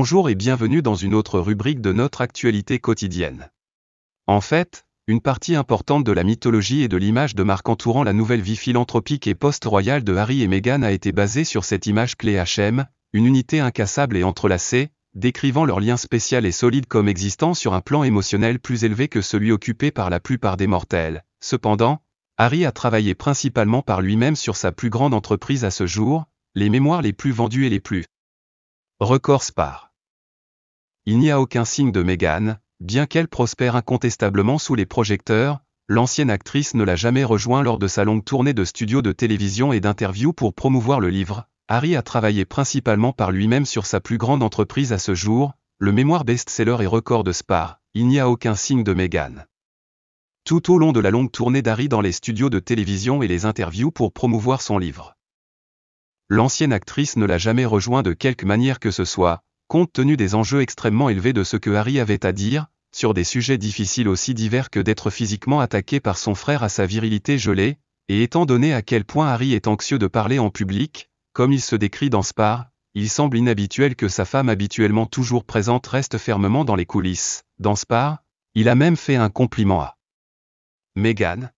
Bonjour et bienvenue dans une autre rubrique de notre actualité quotidienne. En fait, une partie importante de la mythologie et de l'image de marque entourant la nouvelle vie philanthropique et post-royale de Harry et Meghan a été basée sur cette image clé HM, une unité incassable et entrelacée, décrivant leur lien spécial et solide comme existant sur un plan émotionnel plus élevé que celui occupé par la plupart des mortels. Cependant, Harry a travaillé principalement par lui-même sur sa plus grande entreprise à ce jour, les mémoires les plus vendues et les plus records Spar. Il n'y a aucun signe de Meghan, bien qu'elle prospère incontestablement sous les projecteurs, l'ancienne actrice ne l'a jamais rejoint lors de sa longue tournée de studios de télévision et d'interviews pour promouvoir le livre. Harry a travaillé principalement par lui-même sur sa plus grande entreprise à ce jour, le mémoire best-seller et record de Spar. Il n'y a aucun signe de Meghan. Tout au long de la longue tournée d'Harry dans les studios de télévision et les interviews pour promouvoir son livre, l'ancienne actrice ne l'a jamais rejoint de quelque manière que ce soit, compte tenu des enjeux extrêmement élevés de ce que Harry avait à dire, sur des sujets difficiles aussi divers que d'être physiquement attaqué par son frère à sa virilité gelée, et étant donné à quel point Harry est anxieux de parler en public, comme il se décrit dans Spar, il semble inhabituel que sa femme habituellement toujours présente reste fermement dans les coulisses. Dans Spar, il a même fait un compliment à Meghan,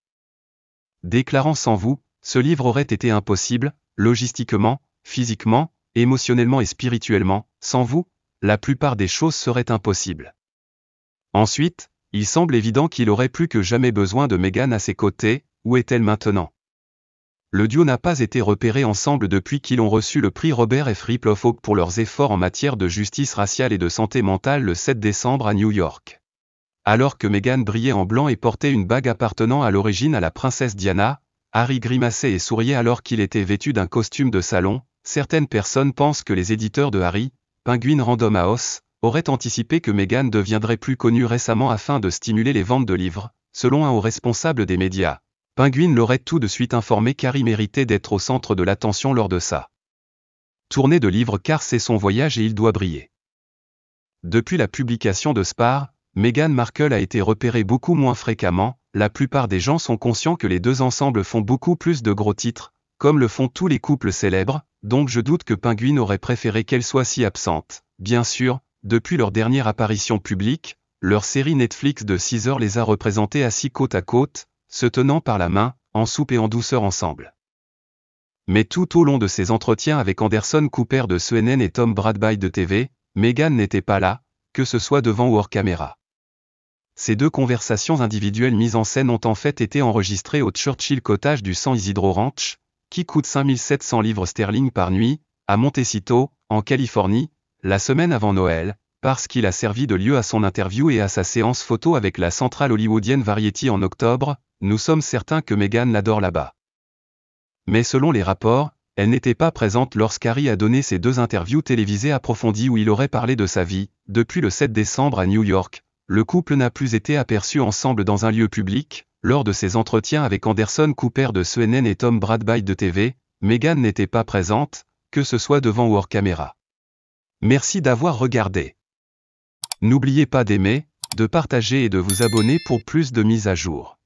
déclarant « Sans vous, ce livre aurait été impossible, logistiquement, physiquement, émotionnellement et spirituellement, sans vous, la plupart des choses seraient impossibles. » Ensuite, il semble évident qu'il aurait plus que jamais besoin de Meghan à ses côtés. Où est-elle maintenant? Le duo n'a pas été repéré ensemble depuis qu'ils ont reçu le prix Robert F. Ripley pour leurs efforts en matière de justice raciale et de santé mentale le 7 décembre à New York. Alors que Meghan brillait en blanc et portait une bague appartenant à l'origine à la princesse Diana, Harry grimaçait et souriait alors qu'il était vêtu d'un costume de salon. Certaines personnes pensent que les éditeurs de Harry, Penguin Random House, auraient anticipé que Meghan deviendrait plus connue récemment afin de stimuler les ventes de livres. Selon un haut responsable des médias, Penguin l'aurait tout de suite informé qu'Harry méritait d'être au centre de l'attention lors de sa tournée de livres car c'est son voyage et il doit briller. Depuis la publication de Spar, Meghan Markle a été repérée beaucoup moins fréquemment. La plupart des gens sont conscients que les deux ensemble font beaucoup plus de gros titres, comme le font tous les couples célèbres, donc je doute que Penguin aurait préféré qu'elle soit si absente. Bien sûr, depuis leur dernière apparition publique, leur série Netflix de 6 heures les a représentés assis côte à côte, se tenant par la main, en soupe et en douceur ensemble. Mais tout au long de ses entretiens avec Anderson Cooper de CNN et Tom Bradby de TV, Meghan n'était pas là, que ce soit devant ou hors caméra. Ces deux conversations individuelles mises en scène ont en fait été enregistrées au Churchill Cottage du San Isidro Ranch, qui coûte 5700 livres sterling par nuit, à Montecito, en Californie, la semaine avant Noël, parce qu'il a servi de lieu à son interview et à sa séance photo avec la centrale hollywoodienne Variety en octobre. Nous sommes certains que Meghan l'adore là-bas. Mais selon les rapports, elle n'était pas présente lorsqu'Harry a donné ses deux interviews télévisées approfondies où il aurait parlé de sa vie. Depuis le 7 décembre à New York, le couple n'a plus été aperçu ensemble dans un lieu public. Lors de ses entretiens avec Anderson Cooper de CNN et Tom Bradby de TV, Meghan n'était pas présente, que ce soit devant ou hors caméra. Merci d'avoir regardé. N'oubliez pas d'aimer, de partager et de vous abonner pour plus de mises à jour.